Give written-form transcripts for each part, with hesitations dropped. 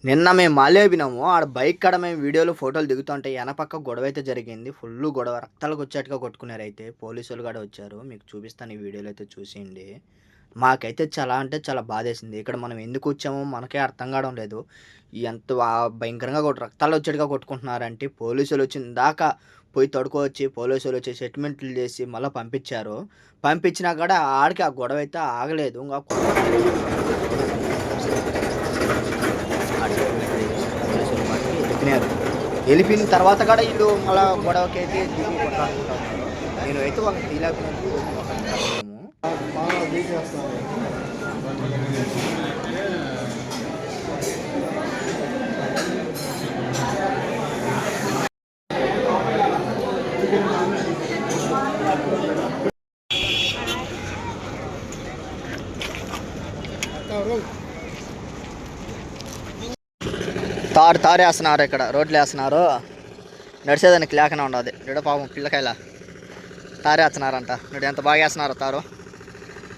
నిన్న మేము మాలేపినాము. ఆడ బైక్ కాడ మేము వీడియోలు, ఫోటోలు దిగుతుంటే ఎనపక్క గొడవైతే జరిగింది. ఫుల్లు గొడవ రక్తాలకొచ్చేట్టుగా కొట్టుకున్నారైతే. పోలీసోళ్ళు కూడా వచ్చారు. మీకు చూపిస్తాను ఈ వీడియోలో అయితే చూసేయండి. మాకైతే చాలా అంటే చాలా బాధేసింది. ఇక్కడ మనం ఎందుకొచ్చామో మనకే అర్థం కావడం లేదు. ఎంత భయంకరంగా రక్తాలొచ్చేట్టుగా కొట్టుకుంటున్నారంటే పోలీసోళ్ళొచ్చిన దాకా పోయి తడుకోవచ్చి పోలీసోళ్ళొచ్చి సెటిల్మెంట్లు చేసి మళ్ళా పంపించారు. పంపించినా కూడా ఆడికి ఆ గొడవైతే ఆగలేదు. ఇంక వెళ్ళిపోయినారు. వెళ్ళిపోయిన తర్వాత కూడా వీళ్ళు మళ్ళీ గొడవకైతే దిగి కొట్లాడుకుంటా ఉన్నారు. నేను అయితే వాళ్ళకి తీలేకపోయినాను. తారేస్తున్నారు. ఇక్కడ రోడ్లు వేస్తున్నారు. నడిచేదానికి లేకనే ఉండదు. ఇక్కడ పాపం పిల్లకాయల తారేస్తున్నారంట. ఇక్కడ ఎంత బాగా వేస్తున్నారు తారు.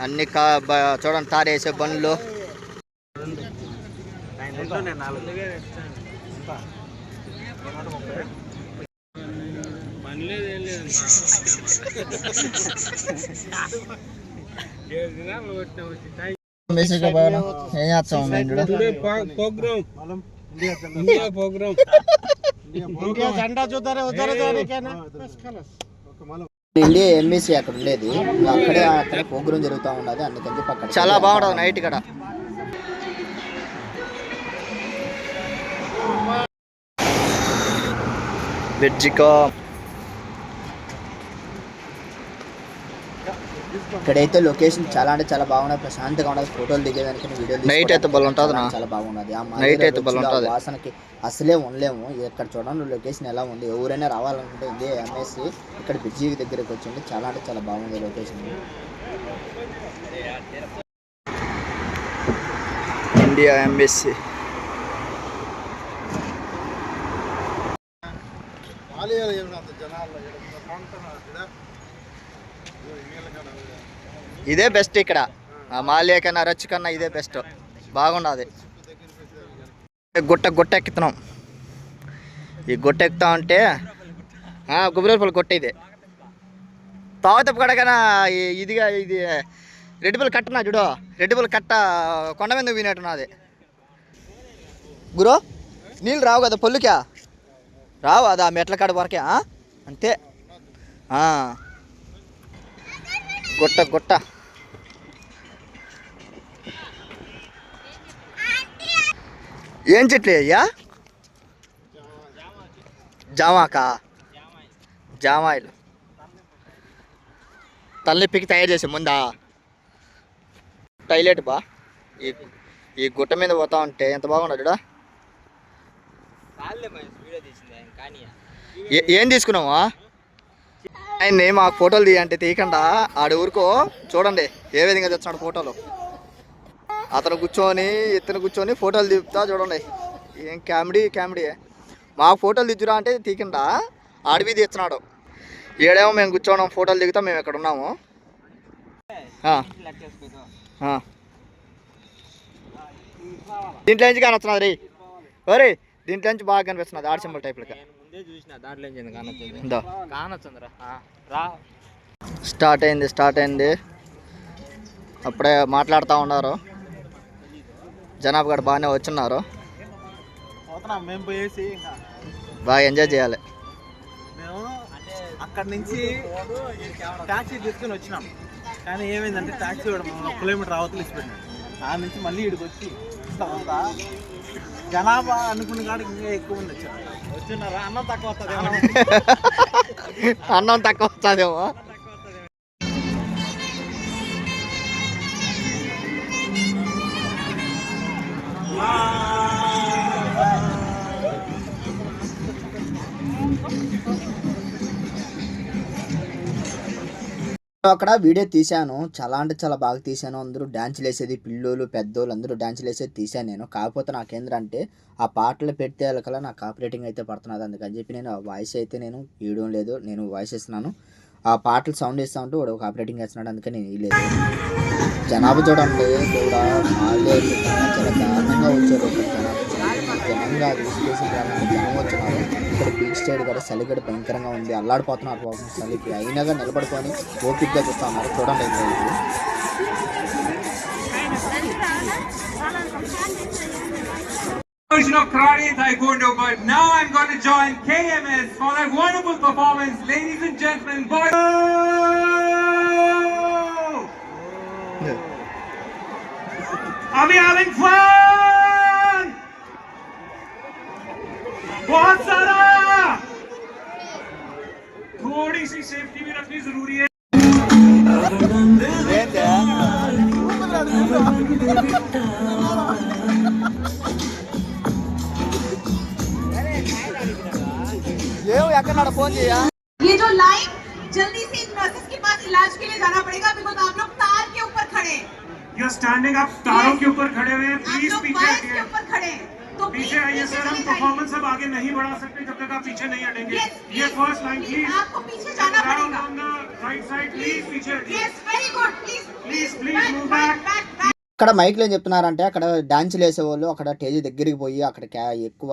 అన్ని చూడండి తారేసే బండ్లు. ఏం చేస్తాం ఇండియా ఎంబీసీ అక్కడ ఉండేది. అక్కడే అక్కడ ప్రోగ్రామ్ జరుగుతూ ఉండదు. అందుకని చెప్పి అక్కడ చాలా బాగుంటుంది నైట్ ఇక్కడ. వెజ్జికో ఇక్కడైతే లొకేషన్ చాలా అంటే చాలా బాగున్నది. ప్రశాంతంగా ఉండదు. ఫోటోలు దిగేదానికి వీడియోలు నైట్ అయితే బాగుంటుంది. చాలా బాగున్నది. నైట్ అయితే బాగుంటుంది. వాసనకి అసలే ఉండలేము. ఇక్కడ చూడండి లొకేషన్ ఎలా ఉంది. ఎవరైనా రావాలనుకుంటే ఇదే ఎంఎస్సి ఇక్కడ బ్రిడ్జి దగ్గరికి వచ్చింది. చాలా అంటే చాలా బాగుంది లొకేషన్. ఇండియా ఎంబెస్సీ ఇదే బెస్ట్. ఇక్కడ మాలియా కన్నా రచ్ కన్నా ఇదే బెస్ట్. బాగున్నది. గుట్ట ఎక్కుతున్నాం. ఈ గుట్ట ఎక్కుతా ఉంటే గుబిరేపల్లి గుట్ట ఇదే. తావతప్పు కడకనా ఇదిగా ఇది రెడ్డిపల్లి కట్టనా చూడు. రెడ్డిపల్లి కట్ట కొండ మీద వినట్టున్నది. గురు నీళ్ళు రావు కదా పొల్లుకా రావు. అదా మెట్ల కాడ వరకే అంతే. గుట్ట ఏం చెట్లు అయ్యా? జామాకా జామాయిలు తలనొప్పికి తయారు చేసే ముందా టైలెట్ బా. ఈ గుట్ట మీద పోతా ఉంటే ఎంత బాగున్నాడు చూడ. ఏం తీసుకున్నావా? ఆయన్ని మాకు ఫోటోలు తీయంటే తీయకుండా ఆడ ఊరుకో చూడండి ఏ విధంగా తెచ్చాడు ఫోటోలు. అతను కూర్చొని ఇతను కూర్చొని ఫోటోలు తీపుతా చూడండి. ఏం కామెడీ. మాకు ఫోటోలు దిద్దురా అంటే తీయకుండా ఆడివి తీస్తున్నాడు. ఏడేమో మేము కూర్చోవడం ఫోటోలు దిగుతాం. మేము ఎక్కడ ఉన్నాము. దీంట్లో నుంచి కానొస్తున్నది రే. ఒరే దీంట్లో నుంచి బాగా కనిపిస్తున్నది. ఆర్ట్ సింబల్ టైప్లకి స్టార్ట్ అయింది. అప్పుడే మాట్లాడుతూ ఉన్నారు. జనాభా కూడా బాగానే వచ్చున్నారు. బాగా ఎంజాయ్ చేయాలి. మేము అక్కడ నుంచి ట్యాక్సీ తీసుకొని వచ్చినాం. కానీ ఏమైందంటే ట్యాక్సీ 1 కిలోమీటర్ అవతల ఇచ్చిపెట్టినాం. ఆ నుంచి మళ్ళీ ఇక్కడికి వచ్చి జనాభా అనుకున్న కాడికి ఇంకా ఎక్కువ మంది వచ్చినారా. అన్నం తక్కువ వస్తుందేమో. అక్కడ వీడియో తీశాను. చాలా అంటే చాలా బాగా తీశాను. అందరూ డ్యాన్సులు వేసేది, పిల్లోళ్ళు పెద్దోళ్ళు అందరూ డ్యాన్సులు వేసేది తీశాను నేను. కాకపోతే నాకేంటంటే ఆ పాటలు పెడితే వాళ్ళకల్లా నాకు కాపీరైటింగ్ అయితే పడుతున్నది. అందుకని చెప్పి నేను ఆ వాయిస్ అయితే నేను ఇవ్వడం లేదు. నేను వాయిస్ ఇస్తున్నాను. ఆ పాటలు సౌండ్ ఇస్తూ ఉంటే వాడు కాపీరైటింగ్ వేస్తున్నాడు. అందుకని నేను ఇవ్వలేదు. జనాభా చూడండి కూడా చాలా దారుణంగా వచ్చారు. వేగంగా తీసుకేసి జనం వచ్చినారు. ఇక్కడ బీచ్ సైడ్ కూడా చలిగడ భయంకరంగా ఉంది, అల్లాడిపోతున్నారు పాపం చలికి. అయినాగా నిలబడుకొని ఓపిక్గా చూస్తా ఉన్నారు. చూడండి అయితే ఇది. Version of karate and taekwondo, but now I'm going to join KMS for that wonderful performance, ladies and gentlemen. Boys, are we having fun? बहुत सारा थोड़ी सी सेफ्टी भी रखनी जरूरी है. ये जो लाइन जल्दी से इन नर्सेस के पास इलाज के लिए जाना पड़ेगा बिकॉज आप लोग तार के ऊपर खड़े हैं। You're standing up, तारों के ऊपर खड़े हुए हैं. आप प्लीज लोग पीछे वायर्स के हटिए. ऊपर खड़े हैं तो पीछे आइए सर, हम परफॉर्मेंस अब आगे नहीं बढ़ा सकते जब तक आप पीछे नहीं हटेंगे. ये फर्स्ट लाइन प्लीज. आपको पीछे जाना पड़ेगा। On the right side please पीछे हटिए. Yes very good please please move back. అక్కడ మైక్లో ఏం చెప్తున్నారంటే, అక్కడ డాన్సులు వేసేవాళ్ళు అక్కడ స్టేజ్ దగ్గరికి పోయి అక్కడ ఎక్కువ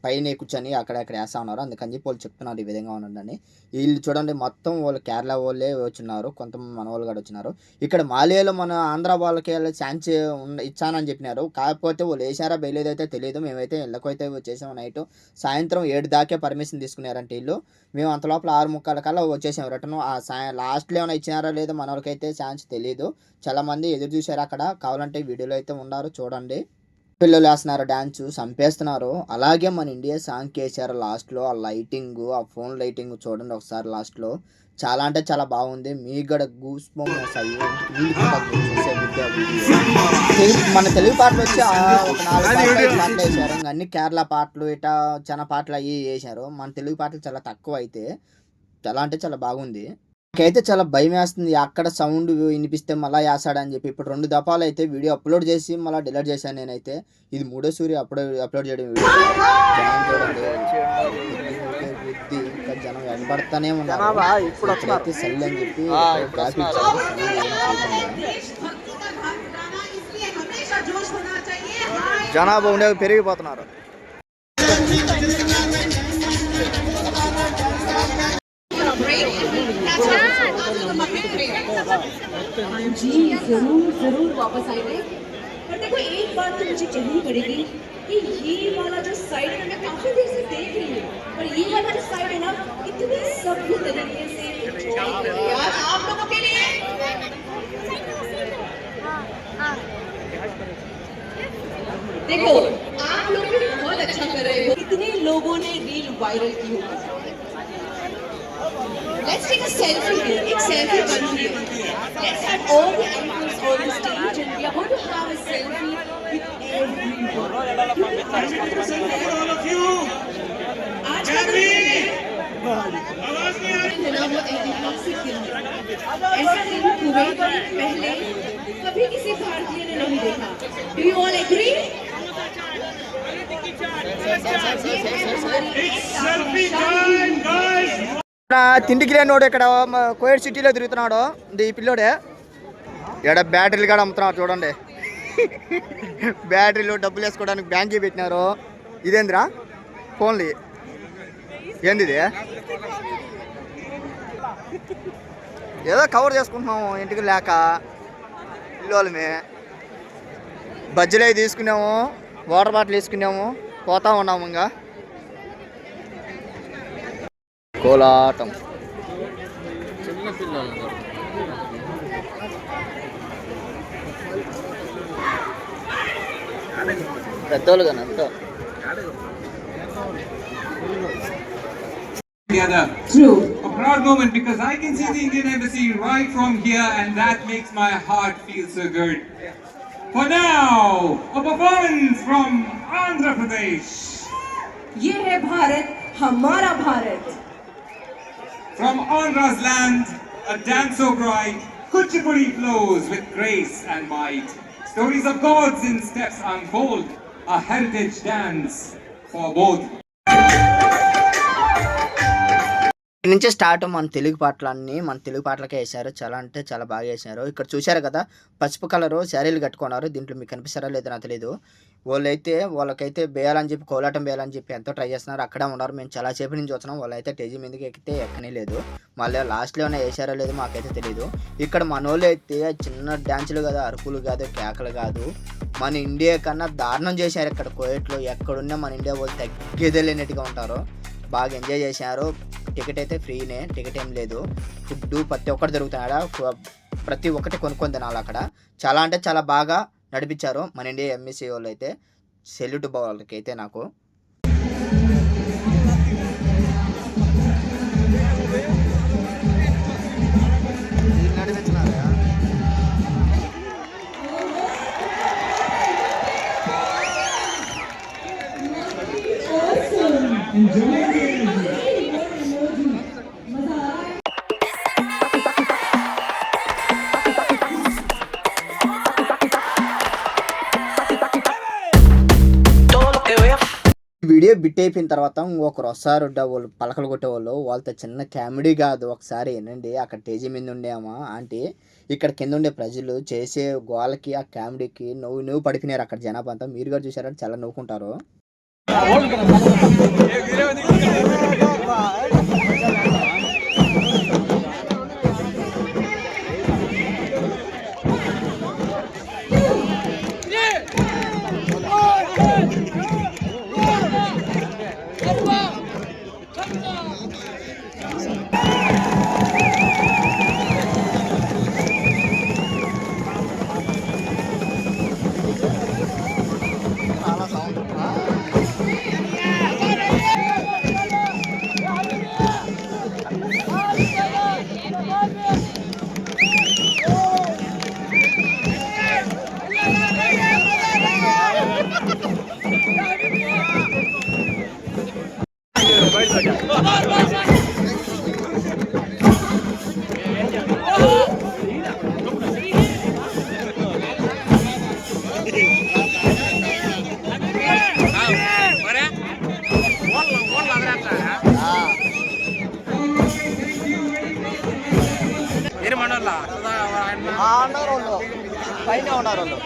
పైన కూర్చొని అక్కడ వేస్తూ ఉన్నారు. అందుకని చెప్పి వాళ్ళు చెప్తున్నారు ఈ విధంగా ఉండండి. వీళ్ళు చూడండి మొత్తం వాళ్ళు కేరళ వాళ్ళే వచ్చినారు, కొంతమంది మన వాళ్ళు కూడా వచ్చినారు. ఇక్కడ మాలియాలో మన ఆంధ్ర వాళ్ళకి ఛాన్స్ ఇచ్చానని చెప్పినారు. కాకపోతే వాళ్ళు వేసారా వేయలేదైతే తెలియదు. మేమైతే ఇళ్ళకైతే వచ్చేసాము. నైట్ సాయంత్రం 7 దాకే పర్మిషన్ తీసుకున్నారంటే వీళ్ళు. మేము అంత లోపల 6:45 కల్లా వచ్చేసాము రిటర్న్. లాస్ట్లో ఏమైనా ఇచ్చినారా లేదో మన వాళ్ళకైతే ఛాన్స్ తెలియదు. చాలామంది ఎదురు చూశారు అక్కడ. కావాలంటే వీడియోలో అయితే ఉన్నారు చూడండి. పిల్లలు వేస్తున్నారు డ్యాన్స్, చంపేస్తున్నారు. అలాగే మన ఇండియా సాంగ్ వేసారు లాస్ట్లో. ఆ లైటింగ్, ఆ ఫోన్ లైటింగ్ చూడండి ఒకసారి లాస్ట్లో. చాలా అంటే చాలా బాగుంది. మీకు కూడా గూస్ బంప్స్ వస్తాయి. మన తెలుగు పాటలు వచ్చి ఒక 4 పాటలు వేసారు. ఇంకా అన్ని కేరళ పాటలు ఇట్లా చాలా పాటలు అవి వేసారు. మన తెలుగు పాటలు చాలా తక్కువ అయితే. చాలా అంటే చాలా బాగుంది. నాకైతే చాలా భయం వేస్తుంది. అక్కడ సౌండ్ వినిపిస్తే మళ్ళీ వేస్తాడని చెప్పి. ఇప్పుడు 2 దఫాలు అయితే వీడియో అప్లోడ్ చేసి మళ్ళీ డిలీట్ చేశాను నేనైతే. ఇది 3వ సూరి అప్లోడ్ చేయడం వీడియో. జనం చూడండి బుద్ధి ఇంకా జనం వెనబడతానే ఉన్నారు. ఇప్పుడైతే సల్లి అని చెప్పి గ్యాప్ ఇచ్చారు. జనాభా ఉండే పెరిగిపోతున్నారు. जी जरूर जरूर वापस आएंगे, पर देखो एक बात तो मुझे कहनी पड़ेगी कि ये वाला जो साइड है मैं काफी देर से देख रही हूँ, पर ये वाला जो साइड है ना इतनी सभ्य तरीके से enjoy कर रही है। यार आप लोगों के लिए देखो आप लोग भी बहुत अच्छा कर रहे हो। इतने लोगों ने रील वायरल की होगी। Let's take a selfie here. एक selfie बन रही है. Let's have all the actors on the stage and we are going to have a selfie with everyone. All of you. आज का दिन है वो ऐतिहासिक दिन है। ऐसा दिन कुवैत में पहले कभी किसी भारतीय ने नहीं देखा. Do you all agree? It's selfie time, guys. తిండికి లేనివాడు ఇక్కడ కోవిడ్ సిటీలో తిరుగుతున్నాడు. ఈ పిల్లోడే ఇక్కడ బ్యాటరీలు కూడా అమ్ముతున్నాడు చూడండి. బ్యాటరీలు డబ్బులు వేసుకోవడానికి బ్యాంక్కి పెట్టినారు. ఇదేందిరా ఫోన్లు ఏంది ఇది? ఏదో కవర్ చేసుకుంటున్నాము ఇంటికి లేక. పిల్లలమే బజ్జీలు అవి తీసుకున్నాము, వాటర్ బాటిల్ తీసుకున్నాము, పోతా ఉన్నాము. ఇంకా కోలాటం పెద్దోళ్ళు కానీ అంతా Together. True. A proud moment because I can see the Indian Embassy right from here and that makes my heart feel so good. For now, a performance from Andhra Pradesh. ये है भारत, हमारा Bharat. From Andhra's land, a dance so bright, Kuchipudi flows with grace and might. Stories of gods in steps unfold, a heritage dance for both. నుంచి start మన తెలుగు పాటలన్నీ మన తెలుగు పాటలకే వేశారు. చాలా అంటే చాలా బాగా వేశారు. ఇక్కడ చూశారు కదా పసుపు కలరు శారీలు కట్టుకున్నారు. దీంట్లో మీకు కనిపిస్తారా లేదో నాకు తెలియదు. వాళ్ళకైతే వేయాలని చెప్పి కోలాటం వేయాలని చెప్పి ఎంతో ట్రై చేస్తున్నారు. అక్కడే ఉన్నారు. మేము చాలా సేపు నుంచి చూస్తున్నాం. వాళ్ళైతే స్టేజ్ మీదకి ఎక్కితే ఎక్కనే లేదు. మళ్ళీ లాస్ట్లో ఏమైనా వేసారో లేదో మాకైతే తెలియదు. ఇక్కడ మనోళ్ళు అయితే చిన్న డ్యాన్సులు కాదు, అరుపులు కాదు, కేకలు కాదు, మన ఇండియా కన్నా దారుణం చేశారు. ఇక్కడ కోయట్లో ఎక్కడున్నా మన ఇండియా వాళ్ళు తగ్గేదే లేనట్టుగా ఉంటారు. బాగా ఎంజాయ్ చేశారు. టికెట్ అయితే ఫ్రీనే, టికెట్ ఏం లేదు. ఫుడ్ ప్రతి ఒక్కటి దొరుకుతున్నాడు. ప్రతి ఒక్కటి కొనుక్కొని తినాలి అక్కడ. చాలా అంటే చాలా బాగా నడిపించారు మన ఇండియా ఎంఈసీ వాళ్ళు అయితే. సెల్యూట్ వాళ్ళకి అయితే నాకు. వీడియో బిట్ అయిపోయిన తర్వాత ఇంకొకరు వస్తారు, వాళ్ళు పలకలు కొట్టేవాళ్ళు. వాళ్ళతో చిన్న కామెడీ కాదు, ఒకసారి ఏంటండి అక్కడ స్టేజీ మీద ఉండేమా ఆంటీ, ఇక్కడ కింద ఉండే ప్రజలు చేసే గోళ్ళకి ఆ కామెడీకి నువ్వు పడిపోయినారు అక్కడ జనాభా అంతా. మీరు కూడా చూసారంటే చాలా నవ్వుకుంటారు. పైన ఉన్నారు వాళ్ళు.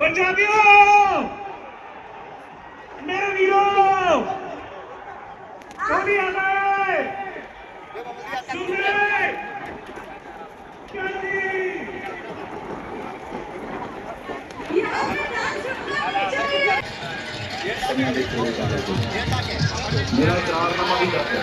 पंजाबियों, मेरे वीरों, कभी आ गए, सुन रहे, जल्दी। मेरा 4 नंबर ही जाता है।